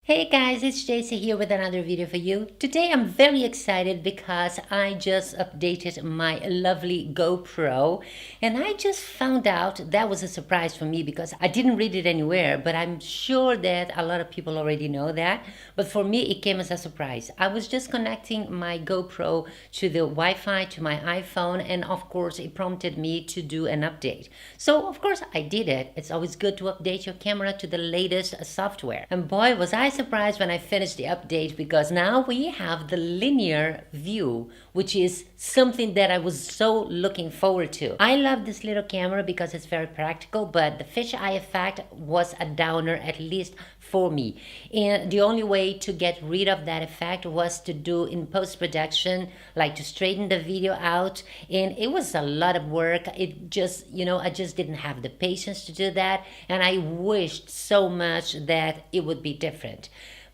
Hey guys, it's JC here with another video for you. Today I'm very excited because I just updated my lovely GoPro and I just found out that was a surprise for me because I didn't read it anywhere, but I'm sure that a lot of people already know that. But for me, it came as a surprise. I was just connecting my GoPro to the Wi-Fi to my iPhone, and of course it prompted me to do an update. So of course I did it. It's always good to update your camera to the latest software. And boy, was I surprised when I finished the update, because now we have the linear view, which is something that I was so looking forward to. I love this little camera because it's very practical, but the fisheye effect was a downer, at least for me. And the only way to get rid of that effect was to do in post-production, like to straighten the video out. And it was a lot of work. It just, I just didn't have the patience to do that. And I wished so much that it would be different.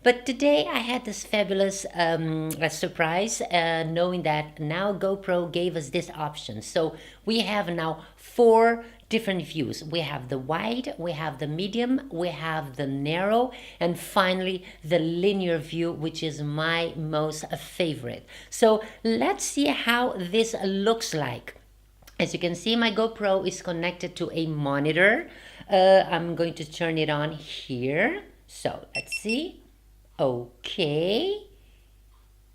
But today I had this fabulous surprise, knowing that now GoPro gave us this option. So we have now 4 different views. We have the wide, we have the medium, we have the narrow, and finally the linear view, which is my most favorite. So let's see how this looks like. As you can see, my GoPro is connected to a monitor. I'm going to turn it on here. So let's see. Okay,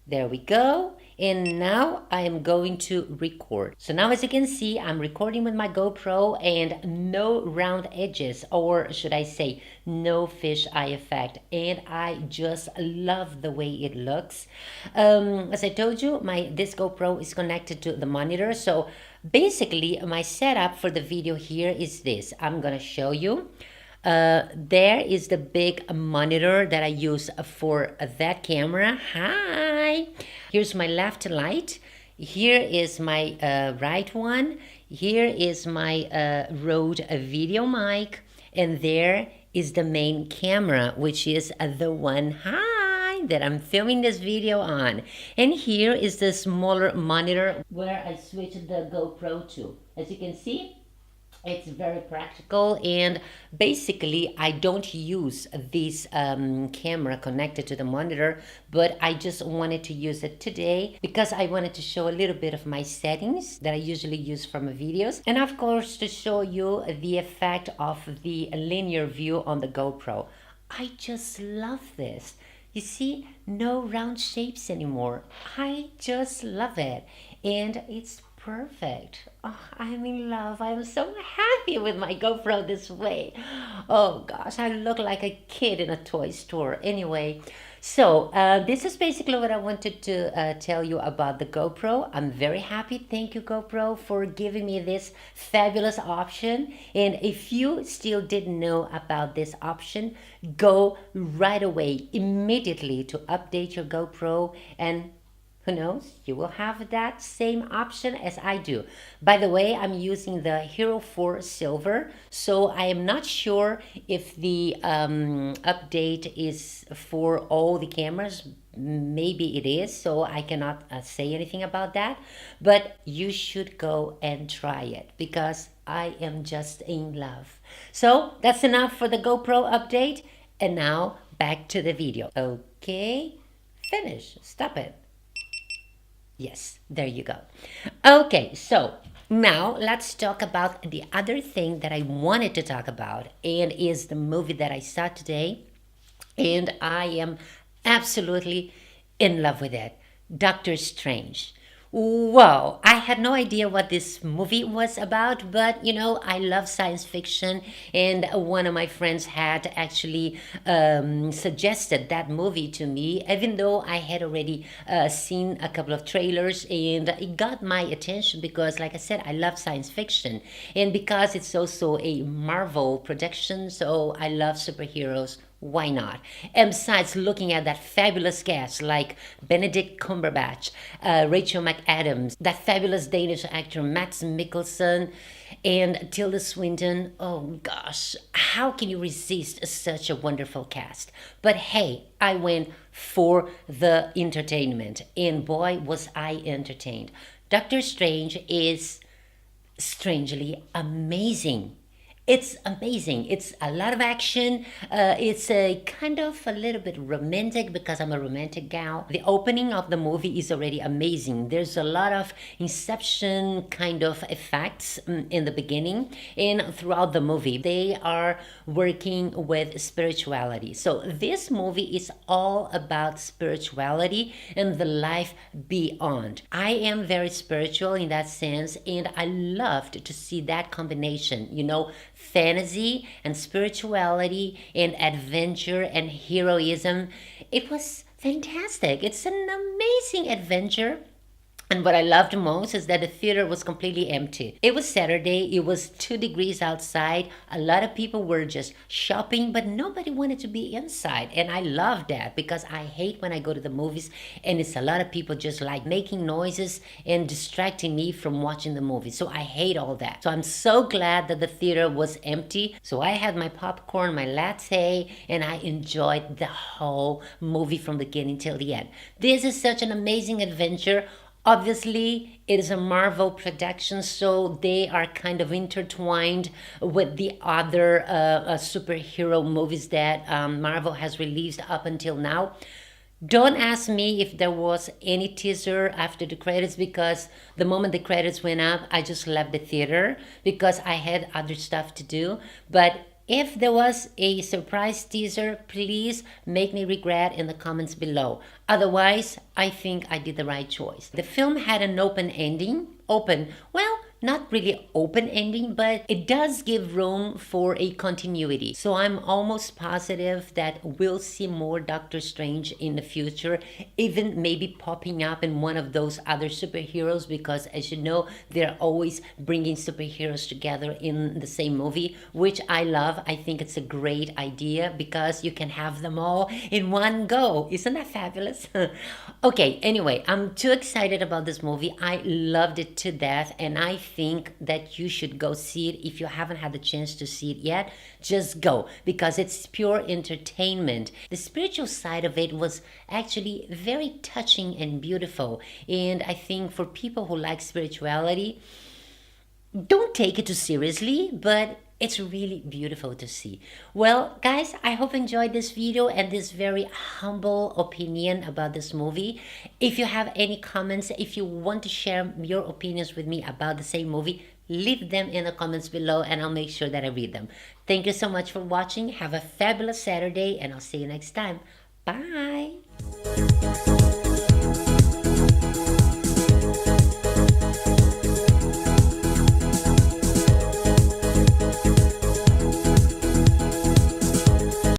there we go. And now I am going to record. So now, as you can see, I'm recording with my GoPro and no round edges, or should I say no fisheye effect. And I just love the way it looks. As I told you, this GoPro is connected to the monitor. So basically my setup for the video here is this. I'm gonna show you. There is the big monitor that I use for that camera. Hi! Here's my left light. Here is my right one. Here is my Rode VideoMic. And there is the main camera, which is the one, hi, that I'm filming this video on. And here is the smaller monitor where I switched the GoPro to. As you can see, it's very practical, and basically I don't use this camera connected to the monitor, but I just wanted to use it today because I wanted to show a little bit of my settings that I usually use for my videos, and of course to show you the effect of the linear view on the GoPro. I just love this. You see, no round shapes anymore. I just love it, and it's perfect. Oh, I'm in love. I'm so happy with my GoPro this way. Oh gosh, I look like a kid in a toy store. Anyway, so this is basically what I wanted to tell you about the GoPro. I'm very happy. Thank you, GoPro, for giving me this fabulous option. And if you still didn't know about this option, go right away, immediately, to update your GoPro, and who knows, you will have that same option as I do. By the way, I'm using the Hero 4 Silver, so I am not sure if the update is for all the cameras. Maybe it is, so I cannot say anything about that. But you should go and try it because I am just in love. So that's enough for the GoPro update. And now back to the video. Okay, finish. Stop it. Yes, there you go. Okay, so now let's talk about the other thing that I wanted to talk about, and is the movie that I saw today, and I am absolutely in love with it. Doctor Strange. Wow, I had no idea what this movie was about, but I love science fiction, and one of my friends had actually suggested that movie to me, even though I had already seen a couple of trailers, and it got my attention because, like I said, I love science fiction, and because it's also a Marvel production, so I love superheroes. Why not? And besides, looking at that fabulous cast like Benedict Cumberbatch, Rachel McAdams, that fabulous Danish actor Mads Mikkelsen, and Tilda Swinton. Oh gosh, how can you resist such a wonderful cast? But hey, I went for the entertainment, and boy was I entertained. Doctor Strange is strangely amazing. It's amazing. It's a lot of action. It's a kind of a little bit romantic because I'm a romantic gal. The opening of the movie is already amazing. There's a lot of inception kind of effects in the beginning and throughout the movie. They are working with spirituality. So this movie is all about spirituality and the life beyond. I am very spiritual in that sense, and I loved to see that combination, fantasy and spirituality and adventure and heroism. It was fantastic. It's an amazing adventure. And what I loved most is that the theater was completely empty. It was Saturday, it was 2 degrees outside. A lot of people were just shopping, but nobody wanted to be inside. And I love that because I hate when I go to the movies and it's a lot of people just like making noises and distracting me from watching the movie. So I hate all that. So I'm so glad that the theater was empty. So I had my popcorn, my latte, and I enjoyed the whole movie from the beginning till the end. This is such an amazing adventure. Obviously, it is a Marvel production, so they are kind of intertwined with the other superhero movies that Marvel has released up until now. Don't ask me if there was any teaser after the credits, because the moment the credits went up, I just left the theater because I had other stuff to do. But if there was a surprise teaser, please make me regret in the comments below. Otherwise, I think I did the right choice. The film had an open ending. Well, not really open ending, but it does give room for a continuity. So I'm almost positive that we'll see more Doctor Strange in the future, even maybe popping up in one of those other superheroes, because as you know, they're always bringing superheroes together in the same movie, which I love. I think it's a great idea because you can have them all in one go. Isn't that fabulous? Okay, anyway, I'm too excited about this movie. I loved it to death, and I think that you should go see it. If you haven't had the chance to see it yet, just go, because it's pure entertainment. The spiritual side of it was actually very touching and beautiful, and I think for people who like spirituality, don't take it too seriously, but it's really beautiful to see. Well, guys, I hope you enjoyed this video and this very humble opinion about this movie. If you have any comments, if you want to share your opinions with me about the same movie, leave them in the comments below and I'll make sure that I read them. Thank you so much for watching. Have a fabulous Saturday and I'll see you next time. Bye!